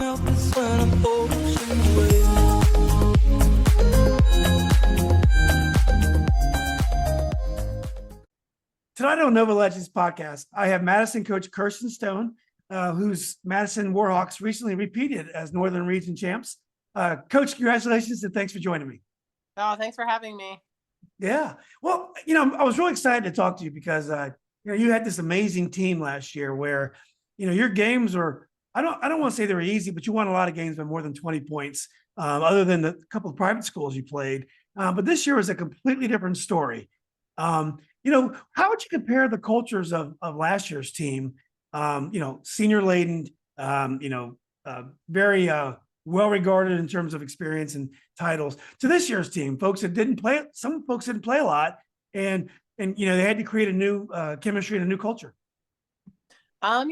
melt is when I'm ocean waves. Tonight on Nova Legends podcast, I have Madison Coach Kirsten Stone, whose Madison Warhawks recently repeated as Northern Region champs. Coach, congratulations and thanks for joining me. Oh, thanks for having me. Yeah. Well, I was really excited to talk to you because, you had this amazing team last year where, your games were, I don't want to say they were easy, but you won a lot of games by more than 20 points, other than the couple of private schools you played. But this year was a completely different story. How would you compare the cultures of last year's team? Senior laden, very well regarded in terms of experience and titles, to this year's team, folks that didn't play. Some folks didn't play a lot, and they had to create a new chemistry and a new culture. I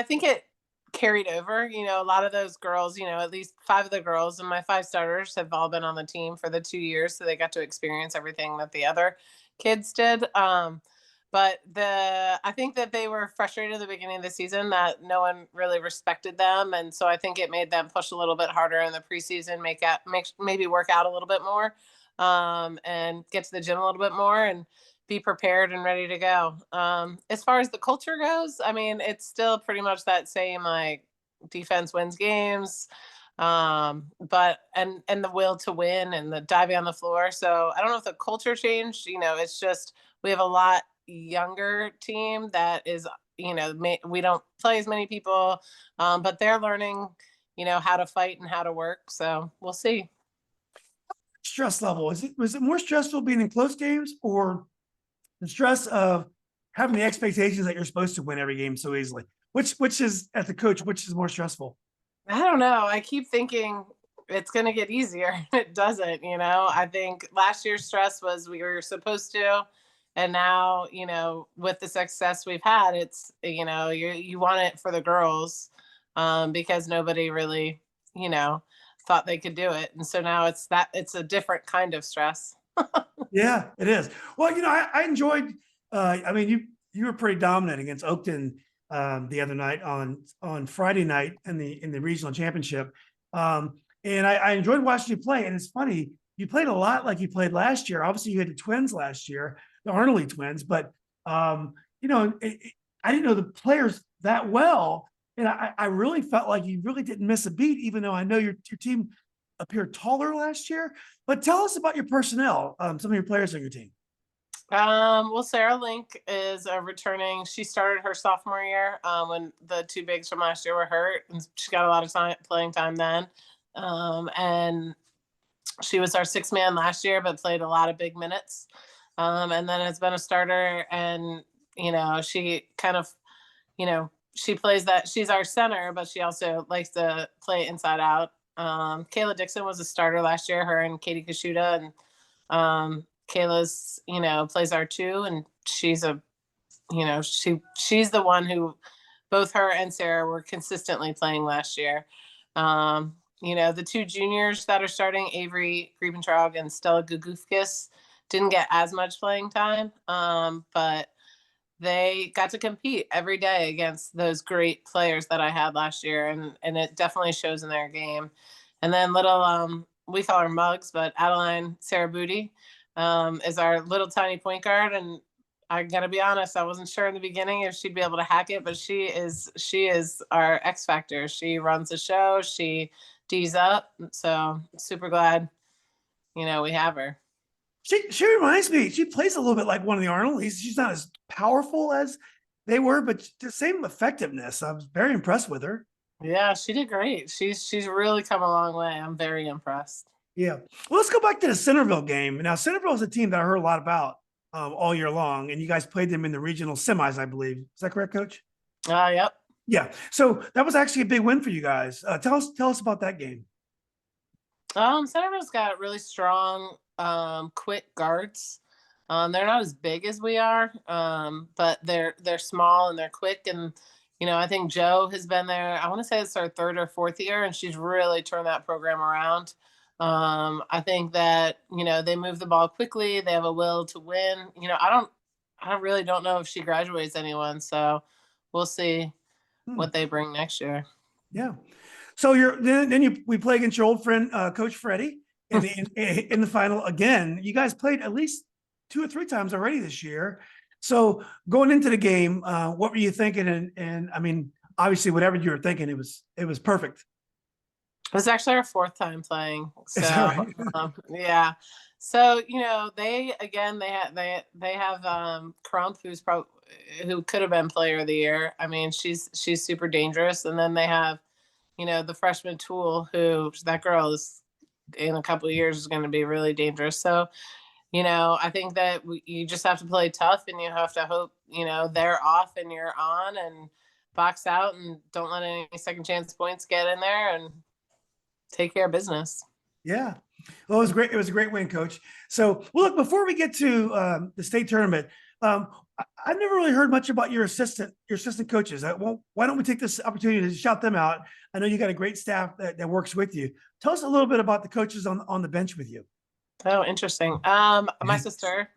think it carried over. A lot of those girls, at least 5 of the girls and my 5 starters have all been on the team for the 2 years, so they got to experience everything that the other kids did. But I think that they were frustrated at the beginning of the season that no one really respected them, and so I think it made them push a little bit harder in the preseason, maybe work out a little bit more, and get to the gym a little bit more and be prepared and ready to go. As far as the culture goes, I mean, it's still pretty much that same, like, defense wins games, but the will to win and the diving on the floor. So I don't know if the culture changed. It's just we have a lot younger team that is, we don't play as many people, but they're learning, how to fight and how to work. So we'll see. Stress level, was it more stressful being in close games, or the stress of having the expectations that you're supposed to win every game so easily? Which is, as the coach, which is more stressful? I don't know. I keep thinking it's going to get easier. It doesn't. I think last year's stress was we were supposed to, and now, with the success we've had, it's, you want it for the girls, because nobody really, thought they could do it. And so now it's a different kind of stress. Yeah, it is. Well, I enjoyed. You were pretty dominant against Oakton the other night on Friday night in the regional championship, and I enjoyed watching you play. And it's funny, you played a lot like you played last year. Obviously, you had the twins last year, the Arnold twins, but I didn't know the players that well, and I really felt like you really didn't miss a beat, even though I know your team appeared taller last year. But tell us about your personnel, some of your players on your team. Well, Sarah Link is returning. She started her sophomore year when the 2 bigs from last year were hurt, and she got a lot of playing time then. And she was our 6th man last year, but played a lot of big minutes. And then has been a starter, and she kind of, she plays that. She's our center, but she also likes to play inside out. Kayla Dixon was a starter last year, her and Katie Kashuta, and Kayla's, plays our 2, and she's she's the one who both her and Sarah were consistently playing last year. The 2 juniors that are starting, Avery Griebentraug and Stella Gugufkis, didn't get as much playing time, but they got to compete every day against those great players that I had last year, and it definitely shows in their game. And then little, we call her Mugs, but Adeline Sarabuti is our little tiny point guard, and I gotta be honest, I wasn't sure in the beginning if she'd be able to hack it, but she is our X factor. She runs the show, she D's up, so super glad, we have her. She reminds me, she plays a little bit like one of the Arnolds. She's not as powerful as they were, but the same effectiveness. I was very impressed with her. Yeah, she did great. She's really come a long way. I'm very impressed. Yeah. Well, let's go back to the Centerville game. Now, Centerville is a team that I heard a lot about all year long, and you guys played them in the regional semis, I believe. Is that correct, Coach? Yep. Yeah. So that was actually a big win for you guys. Tell us about that game. Centerville's got really strong, quick guards. They're not as big as we are, but they're small and they're quick. And I think Jo has been there. I want to say it's her 3rd or 4th year, and she's really turned that program around. I think that they move the ball quickly. They have a will to win. I really don't know if she graduates anyone, so we'll see what they bring next year. Yeah. So we play against your old friend, Coach Freddie in the final again. You guys played at least 2 or 3 times already this year. So going into the game, what were you thinking? And I mean, obviously whatever you were thinking, it was perfect. It was actually our 4th time playing. Is So that right? yeah. So, they have Crump, who could have been player of the year. I mean, she's super dangerous. And then they have, the freshman Tool, who that girl is in a couple of years is going to be really dangerous. So, I think that you just have to play tough, and you have to hope, they're off and you're on, and box out, and don't let any second chance points get in there, and take care of business. Yeah. Well, it was great. It was a great win, Coach. So, well, look, before we get to the state tournament, I've never really heard much about your assistant coaches. Why don't we take this opportunity to shout them out? I know you got a great staff that works with you. Tell us a little bit about the coaches on the bench with you. Oh, interesting. My sister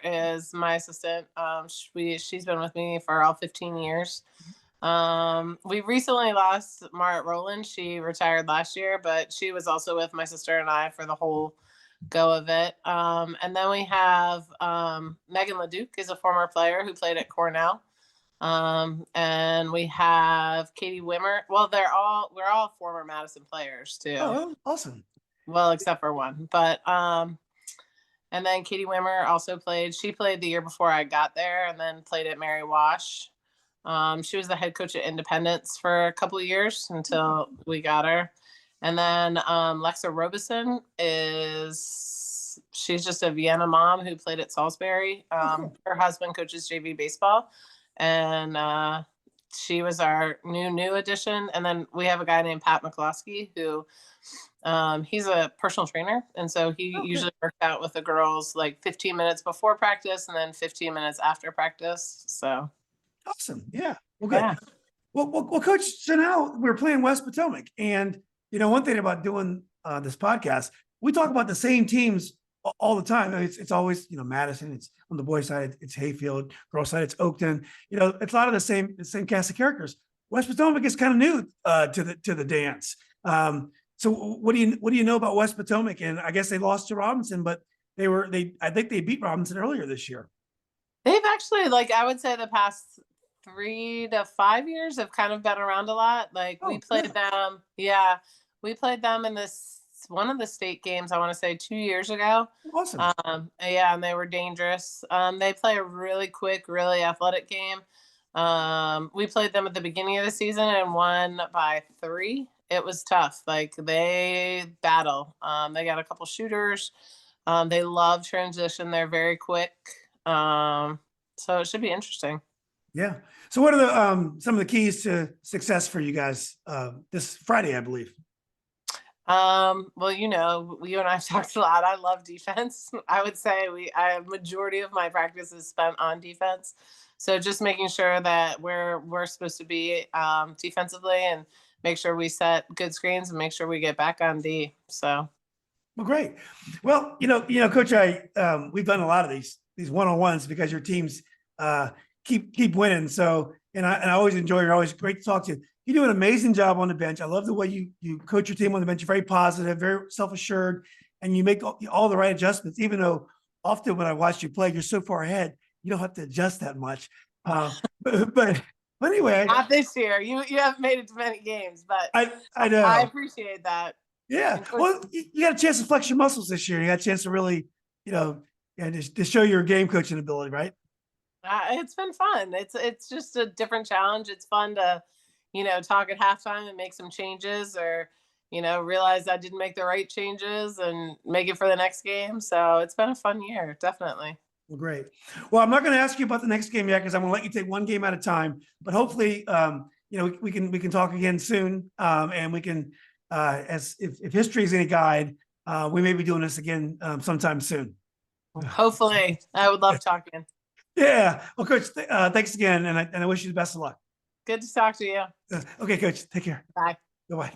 is my assistant. She's been with me for all 15 years. We recently lost Marit Rowland. She retired last year, but she was also with my sister and I for the whole go of it. And then we have Megan LeDuc is a former player who played at Cornell. And we have Katie Wimmer. Well, we're all former Madison players too. Oh, awesome. Well, except for one, but and then Katie Wimmer also played. She played the year before I got there, and then played at Mary Wash. She was the head coach at Independence for a couple of years until we got her. And then Lexa Robeson she's just a Vienna mom who played at Salisbury. Her husband coaches JV baseball, and she was our new addition. And then we have a guy named Pat McCloskey who he's a personal trainer, and so he usually works out with the girls like 15 minutes before practice and then 15 minutes after practice. So awesome. Yeah. Well, good. Yeah. Well, Coach, so now we're playing West Potomac, and one thing about doing this podcast, we talk about the same teams all the time. It's always Madison. It's on the boys' side, it's Hayfield. Girls' side, it's Oakton. It's a lot of the same cast of characters. West Potomac is kind of new to the dance. So what do you know about West Potomac? And I guess they lost to Robinson, but I think they beat Robinson earlier this year. They've actually, I would say the past 3 to 5 years have kind of been around a lot. We played them. Yeah. We played them in one of the state games, I want to say 2 years ago. Awesome. Yeah. And they were dangerous. They play a really quick, really athletic game. We played them at the beginning of the season and won by 3. It was tough. They battle. They got a couple shooters. They love transition. They're very quick. So it should be interesting. Yeah. So what are some of the keys to success for you guys this Friday, I believe? Well, you and I have talked a lot. I love defense. I would say a majority of my practice is spent on defense. So just making sure that we're supposed to be defensively, and make sure we set good screens and make sure we get back on D. So. Well, great. Well, Coach, we've done a lot of these one-on-ones because your teams keep winning. So, and I always enjoy. You're always great to talk to. You do an amazing job on the bench. I love the way you coach your team on the bench. You're very positive, very self-assured, and you make all the right adjustments. Even though often when I watch you play, you're so far ahead, you don't have to adjust that much. But anyway, not this year. You haven't made it to many games, but I know. I appreciate that. Yeah. Well, you got a chance to flex your muscles this year. You got a chance to really, to show your game coaching ability, right? It's been fun. It's just a different challenge. It's fun to, talk at halftime and make some changes, or, realize I didn't make the right changes and make it for the next game. So it's been a fun year, definitely. Well, great. Well, I'm not going to ask you about the next game yet because I'm going to let you take one game at a time. But hopefully, we can talk again soon, and we can, if history is any guide, we may be doing this again sometime soon. Hopefully, I would love talking. Yeah. Well, Coach, thanks again, and I wish you the best of luck. Good to talk to you. Okay, Coach. Take care. Bye. Bye-bye.